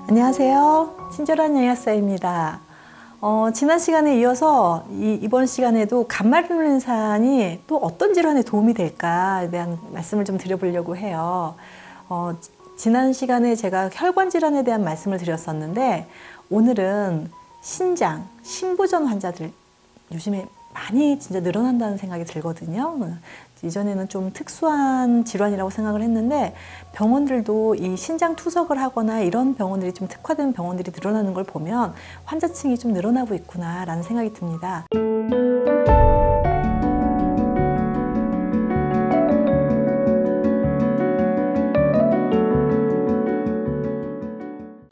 안녕하세요. 친절한 영양사입니다. 지난 시간에 이어서 이번 시간에도 간말효는산이 또 어떤 질환에 도움이 될까에 대한 말씀을 좀 드려보려고 해요. 지난 시간에 제가 혈관 질환에 대한 말씀을 드렸었는데 오늘은 신장, 신부전 환자들 요즘에 많이 진짜 늘어난다는 생각이 들거든요. 이전에는 좀 특수한 질환이라고 생각을 했는데 병원들도 이 신장 투석을 하거나 이런 병원들이 좀 특화된 병원들이 늘어나는 걸 보면 환자층이 좀 늘어나고 있구나라는 생각이 듭니다.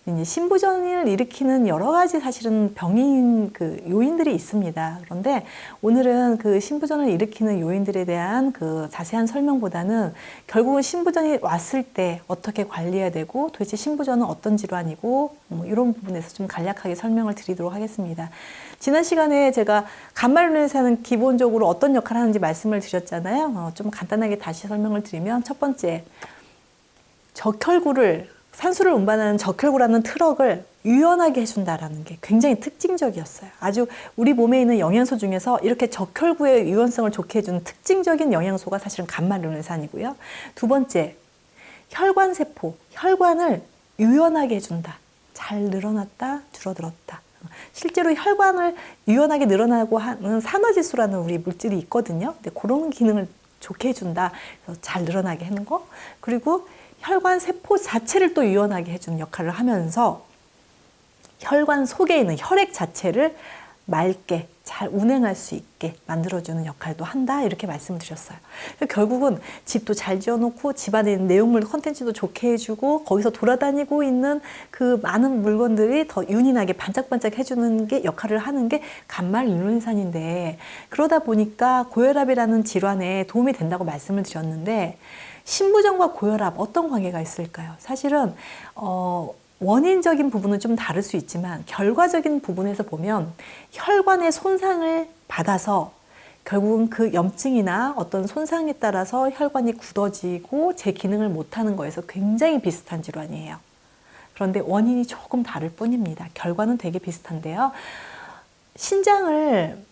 이제 신부전을 일으키는 여러 가지 사실은 병인 요인들이 있습니다. 그런데 오늘은 그 신부전을 일으키는 요인들에 대한 그 자세한 설명보다는 결국은 신부전이 왔을 때 어떻게 관리해야 되고 도대체 신부전은 어떤 질환이고 이런 부분에서 좀 간략하게 설명을 드리도록 하겠습니다. 지난 시간에 제가 간말효는산은 기본적으로 어떤 역할을 하는지 말씀을 드렸잖아요. 좀 간단하게 다시 설명을 드리면 첫 번째, 산소를 운반하는 적혈구라는 트럭을 유연하게 해준다라는 게 굉장히 특징적이었어요. 아주 우리 몸에 있는 영양소 중에서 이렇게 적혈구의 유연성을 좋게 해주는 특징적인 영양소가 사실은 간말효는산이고요. 두 번째, 혈관세포, 혈관을 유연하게 해준다. 잘 늘어났다, 줄어들었다. 실제로 혈관을 유연하게 늘어나고 하는 산화질소라는 우리 물질이 있거든요. 근데 그런 기능을 좋게 해준다. 그래서 잘 늘어나게 하는 거. 그리고 혈관 세포 자체를 또 유연하게 해주는 역할을 하면서 혈관 속에 있는 혈액 자체를 맑게 잘 운행할 수 있게 만들어주는 역할도 한다, 이렇게 말씀을 드렸어요. 결국은 집도 잘 지어놓고 집안에 있는 내용물 컨텐츠도 좋게 해주고 거기서 돌아다니고 있는 그 많은 물건들이 더 윤인하게 반짝반짝 해주는 게 역할을 하는 게 간말효는산인데, 그러다 보니까 고혈압이라는 질환에 도움이 된다고 말씀을 드렸는데 신부전과 고혈압 어떤 관계가 있을까요? 사실은 원인적인 부분은 좀 다를 수 있지만 결과적인 부분에서 보면 혈관의 손상을 받아서 결국은 그 염증이나 어떤 손상에 따라서 혈관이 굳어지고 제 기능을 못하는 거에서 굉장히 비슷한 질환이에요. 그런데 원인이 조금 다를 뿐입니다. 결과는 되게 비슷한데요. 신장을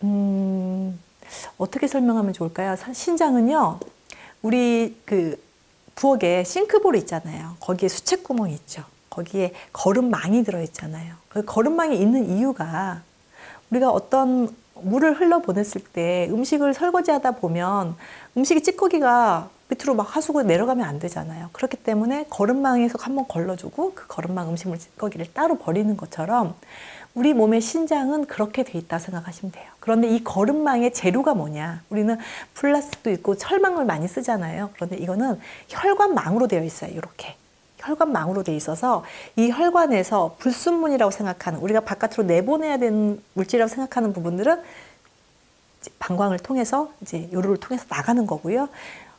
어떻게 설명하면 좋을까요? 신장은요, 우리 부엌에 싱크볼 있잖아요. 거기에 수채구멍이 있죠. 거기에 거름망이 들어있잖아요. 그 거름망이 있는 이유가 우리가 어떤 물을 흘러보냈을 때 음식을 설거지하다 보면 음식이 찌꺼기가 밑으로 막 하수구에 내려가면 안 되잖아요. 그렇기 때문에 거름망에서 한번 걸러주고 그 거름망 음식물 찌꺼기를 따로 버리는 것처럼 우리 몸의 신장은 그렇게 돼 있다 생각하시면 돼요. 그런데 이 거름망의 재료가 뭐냐? 우리는 플라스틱도 있고 철망을 많이 쓰잖아요. 그런데 이거는 혈관망으로 되어 있어요. 이렇게. 혈관망으로 되어 있어서 이 혈관에서 불순물이라고 생각하는, 우리가 바깥으로 내보내야 되는 물질이라고 생각하는 부분들은 방광을 통해서 이제 요로를 통해서 나가는 거고요.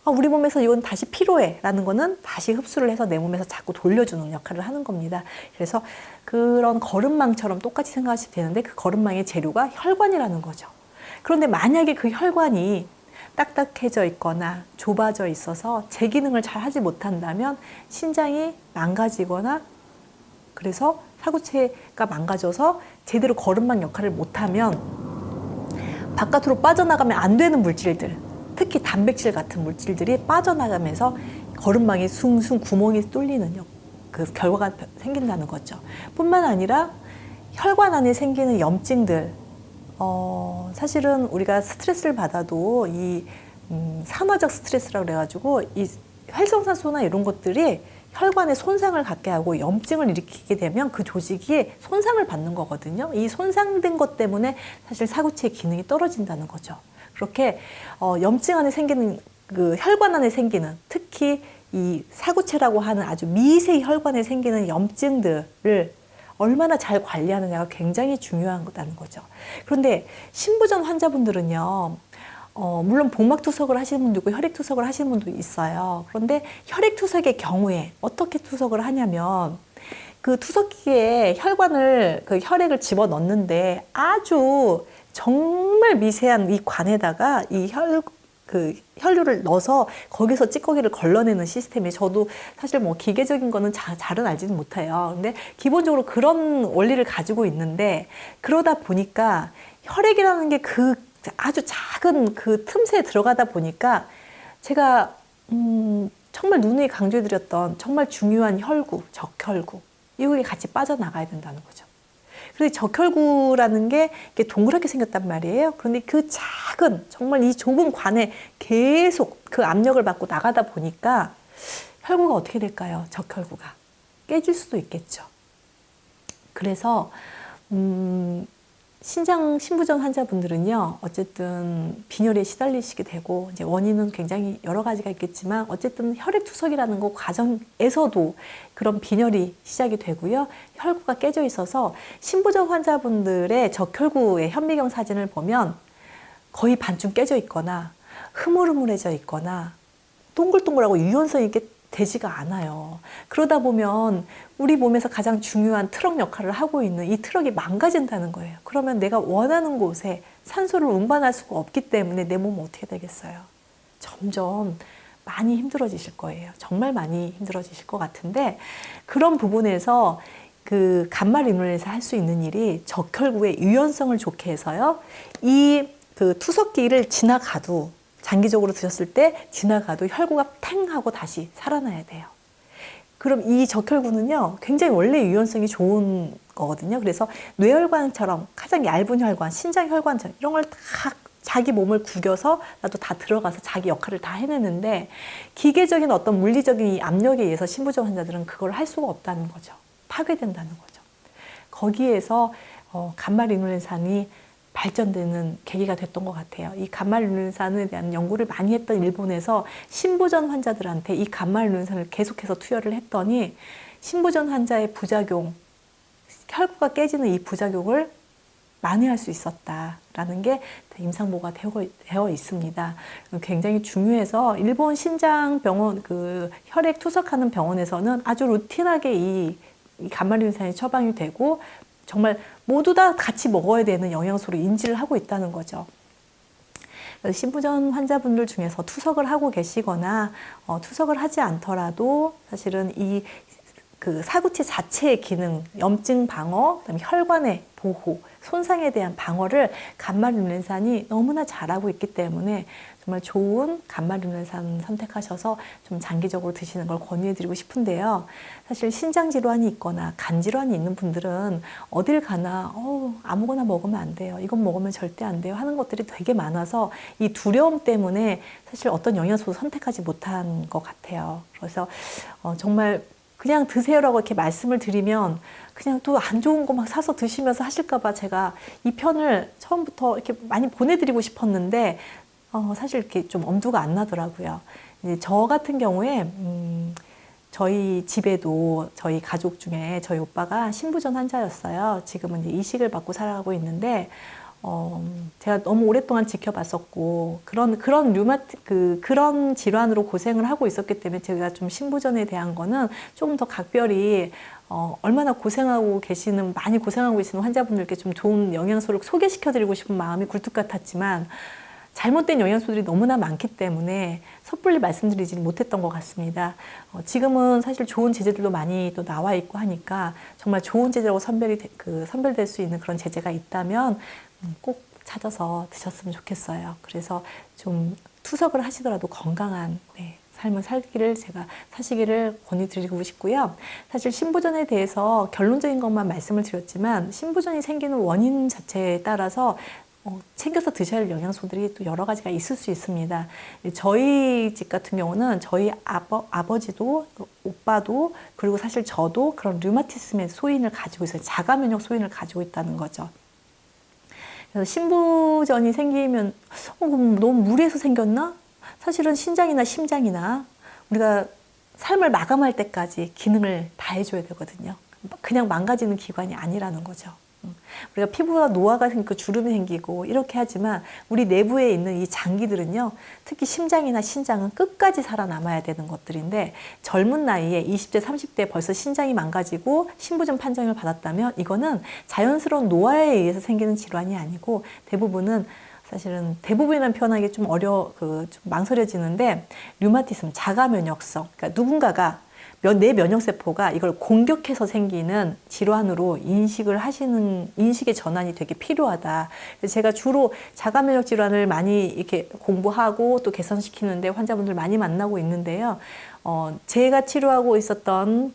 우리 몸에서 이건 다시 필요해 라는 거는 다시 흡수를 해서 내 몸에서 자꾸 돌려주는 역할을 하는 겁니다. 그래서 그런 거름망처럼 똑같이 생각하시면 되는데 그 거름망의 재료가 혈관이라는 거죠. 그런데 만약에 그 혈관이 딱딱해져 있거나 좁아져 있어서 제 기능을 잘 하지 못한다면 신장이 망가지거나, 그래서 사구체가 망가져서 제대로 거름망 역할을 못하면 바깥으로 빠져나가면 안 되는 물질들, 특히 단백질 같은 물질들이 빠져나가면서 거름망이 숭숭 구멍이 뚫리는 그 결과가 생긴다는 거죠. 뿐만 아니라 혈관 안에 생기는 염증들, 사실은 우리가 스트레스를 받아도 이 산화적 스트레스라고 그래가지고 이 활성산소나 이런 것들이 혈관에 손상을 갖게 하고 염증을 일으키게 되면 그 조직이 손상을 받는 거거든요. 이 손상된 것 때문에 사실 사구체의 기능이 떨어진다는 거죠. 그렇게 염증 안에 생기는, 그 혈관 안에 생기는, 특히 이 사구체라고 하는 아주 미세 혈관에 생기는 염증들을 얼마나 잘 관리하느냐가 굉장히 중요하다는 거죠. 그런데 신부전 환자분들은요, 물론 복막투석을 하시는 분도 있고 혈액투석을 하시는 분도 있어요. 그런데 혈액투석의 경우에 어떻게 투석을 하냐면 그 투석기에 그 혈액을 집어넣는데 아주 정말 미세한 이 관에다가 그 혈류를 넣어서 거기서 찌꺼기를 걸러내는 시스템이에요. 저도 사실 뭐 기계적인 거는 잘은 알지는 못해요. 근데 기본적으로 그런 원리를 가지고 있는데, 그러다 보니까 혈액이라는 게 그 아주 작은 그 틈새에 들어가다 보니까 제가 정말 누누이 강조해드렸던 정말 중요한 혈구, 적혈구, 이게 같이 빠져나가야 된다는 거죠. 그래서 적혈구라는 게 이렇게 동그랗게 생겼단 말이에요. 그런데 그 작은, 정말 이 좁은 관에 계속 그 압력을 받고 나가다 보니까 혈구가 어떻게 될까요? 적혈구가 깨질 수도 있겠죠. 그래서 신부전 환자분들은요, 어쨌든 빈혈에 시달리시게 되고, 이제 원인은 굉장히 여러 가지가 있겠지만, 어쨌든 혈액투석이라는 거 과정에서도 그런 빈혈이 시작이 되고요, 혈구가 깨져 있어서 신부전 환자분들의 적혈구의 현미경 사진을 보면 거의 반쯤 깨져 있거나 흐물흐물해져 있거나 동글동글하고 유연성 있게 되지가 않아요. 그러다 보면 우리 몸에서 가장 중요한 트럭 역할을 하고 있는 이 트럭이 망가진다는 거예요. 그러면 내가 원하는 곳에 산소를 운반할 수가 없기 때문에 내 몸은 어떻게 되겠어요? 점점 많이 힘들어지실 거예요. 정말 많이 힘들어지실 것 같은데, 그런 부분에서 그 간말 인슐린에서 할 수 있는 일이 적혈구의 유연성을 좋게 해서요, 이 그 투석기를 지나가도, 장기적으로 드셨을 때 지나가도 혈구가 탱 하고 다시 살아나야 돼요. 그럼 이 적혈구는요, 굉장히 원래 유연성이 좋은 거거든요. 그래서 뇌혈관처럼 가장 얇은 혈관, 신장혈관처럼 이런 걸 다 자기 몸을 구겨서 나도 다 들어가서 자기 역할을 다 해내는데, 기계적인 어떤 물리적인 이 압력에 의해서 신부전 환자들은 그걸 할 수가 없다는 거죠. 파괴된다는 거죠. 거기에서 간말 인슐린산이 발전되는 계기가 됐던 것 같아요. 이 간말 인슐린산에 대한 연구를 많이 했던 일본에서 신부전 환자들한테 이 간말 인슐린산을 계속해서 투여를 했더니 신부전 환자의 부작용, 혈구가 깨지는 이 부작용을 만회할 수 있었다라는 게 임상보고가 되어 있습니다. 굉장히 중요해서 일본 신장병원, 그 혈액 투석하는 병원에서는 아주 루틴하게 이 간말 인슐린산이 처방이 되고, 정말 모두 다 같이 먹어야 되는 영양소로 인지를 하고 있다는 거죠. 신부전 환자분들 중에서 투석을 하고 계시거나 투석을 하지 않더라도 사실은 이 그 사구체 자체의 기능, 염증 방어, 그다음에 혈관의 보호, 손상에 대한 방어를 간말 인슐린산이 너무나 잘하고 있기 때문에 정말 좋은 간말 인슐린산 선택하셔서 좀 장기적으로 드시는 걸 권유해드리고 싶은데요. 사실 신장 질환이 있거나 간 질환이 있는 분들은 어딜 가나 아무거나 먹으면 안 돼요, 이건 먹으면 절대 안 돼요 하는 것들이 되게 많아서 이 두려움 때문에 사실 어떤 영양소도 선택하지 못한 것 같아요. 그래서 정말 그냥 드세요라고 이렇게 말씀을 드리면 그냥 또 안 좋은 거 막 사서 드시면서 하실까봐 제가 이 편을 처음부터 이렇게 많이 보내드리고 싶었는데 사실 이렇게 좀 엄두가 안 나더라고요. 이제 저 같은 경우에 저희 집에도 저희 가족 중에 저희 오빠가 신부전 환자였어요. 지금은 이제 이식을 받고 살아가고 있는데 제가 너무 오랫동안 지켜봤었고 그런 질환으로 고생을 하고 있었기 때문에 제가 좀 신부전에 대한 거는 조금 더 각별히 얼마나 많이 고생하고 계시는 환자분들께 좀 좋은 영양소를 소개시켜드리고 싶은 마음이 굴뚝 같았지만, 잘못된 영양소들이 너무나 많기 때문에 섣불리 말씀드리지 못했던 것 같습니다. 지금은 사실 좋은 제재들도 많이 또 나와 있고 하니까 정말 좋은 제재라고 선별될 수 있는 그런 제재가 있다면 꼭 찾아서 드셨으면 좋겠어요. 그래서 좀 투석을 하시더라도 건강한 삶을 사시기를 권유드리고 싶고요. 사실 신부전에 대해서 결론적인 것만 말씀을 드렸지만, 신부전이 생기는 원인 자체에 따라서 챙겨서 드셔야 할 영양소들이 또 여러 가지가 있을 수 있습니다. 저희 집 같은 경우는 저희 아버지도, 오빠도, 그리고 사실 저도 그런 류마티즘의 소인을 가지고 있어요. 자가 면역 소인을 가지고 있다는 거죠. 그래서 신부전이 생기면 너무 무리해서 생겼나? 사실은 신장이나 심장이나 우리가 삶을 마감할 때까지 기능을 다 해줘야 되거든요. 그냥 망가지는 기관이 아니라는 거죠. 우리가 피부가 노화가 생기고 주름이 생기고 이렇게 하지만 우리 내부에 있는 이 장기들은요, 특히 심장이나 신장은 끝까지 살아남아야 되는 것들인데, 젊은 나이에 20대, 30대 벌써 신장이 망가지고 신부전 판정을 받았다면 이거는 자연스러운 노화에 의해서 생기는 질환이 아니고 대부분은 사실은 대부분이라는 표현하기 좀 좀 망설여지는데 류마티즘, 자가 면역성. 그러니까 누군가가 내 면역세포가 이걸 공격해서 생기는 질환으로 인식의 전환이 되게 필요하다. 그래서 제가 주로 자가면역 질환을 많이 이렇게 공부하고 또 개선시키는데 환자분들 많이 만나고 있는데요. 제가 치료하고 있었던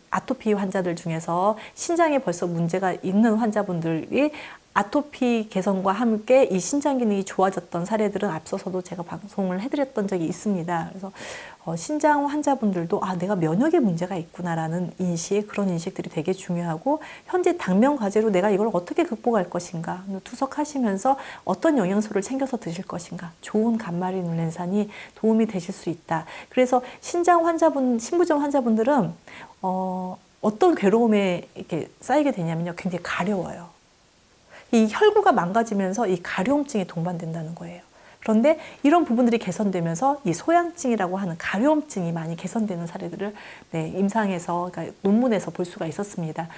아토피 환자들 중에서 신장에 벌써 문제가 있는 환자분들이 아토피 개선과 함께 이 신장 기능이 좋아졌던 사례들은 앞서서도 제가 방송을 해드렸던 적이 있습니다. 그래서 신장 환자분들도 내가 면역에 문제가 있구나라는 그런 인식들이 되게 중요하고 현재 당면 과제로 내가 이걸 어떻게 극복할 것인가 투석하시면서 어떤 영양소를 챙겨서 드실 것인가 좋은 감마리눌렌산이 도움이 되실 수 있다. 그래서 신부전 환자분들은 어떤 괴로움에 이렇게 쌓이게 되냐면요. 굉장히 가려워요. 이 혈구가 망가지면서 이 가려움증이 동반된다는 거예요. 그런데 이런 부분들이 개선되면서 이 소양증이라고 하는 가려움증이 많이 개선되는 사례들을 임상에서, 그러니까 논문에서 볼 수가 있었습니다.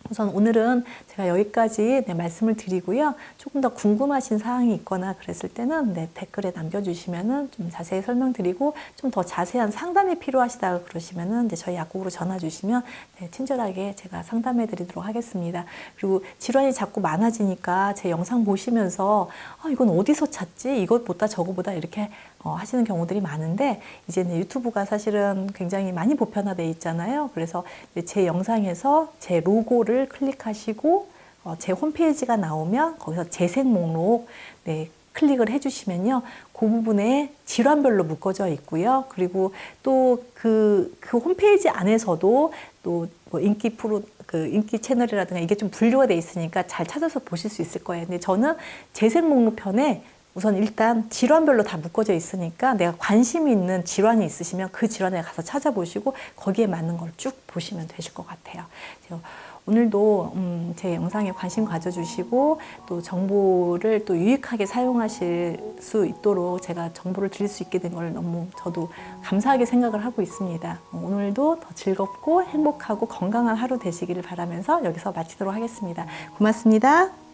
우선 오늘은 제가 여기까지 말씀을 드리고요. 조금 더 궁금하신 사항이 있거나 그랬을 때는 댓글에 남겨주시면은 좀 자세히 설명드리고 좀 더 자세한 상담이 필요하시다 그러시면은 저희 약국으로 전화 주시면 친절하게 제가 상담해 드리도록 하겠습니다. 그리고 질환이 자꾸 많아지니까 제 영상 보시면서 이건 어디서 찾지? 이것보다 저거보다 이렇게 하시는 경우들이 많은데 이제는 유튜브가 사실은 굉장히 많이 보편화되어 있잖아요. 그래서 제 영상에서 제 로고를 클릭하시고 제 홈페이지가 나오면 거기서 재생 목록 클릭을 해주시면요. 그 부분에 질환별로 묶어져 있고요. 그리고 또 그 홈페이지 안에서도 또 뭐 인기 채널이라든가 이게 좀 분류가 돼 있으니까 잘 찾아서 보실 수 있을 거예요. 근데 저는 재생 목록 편에 우선 일단 질환별로 다 묶어져 있으니까 내가 관심이 있는 질환이 있으시면 그 질환에 가서 찾아보시고 거기에 맞는 걸 쭉 보시면 되실 것 같아요. 오늘도 제 영상에 관심 가져주시고 또 정보를 또 유익하게 사용하실 수 있도록 제가 정보를 드릴 수 있게 된 걸 너무 저도 감사하게 생각을 하고 있습니다. 오늘도 더 즐겁고 행복하고 건강한 하루 되시기를 바라면서 여기서 마치도록 하겠습니다. 고맙습니다.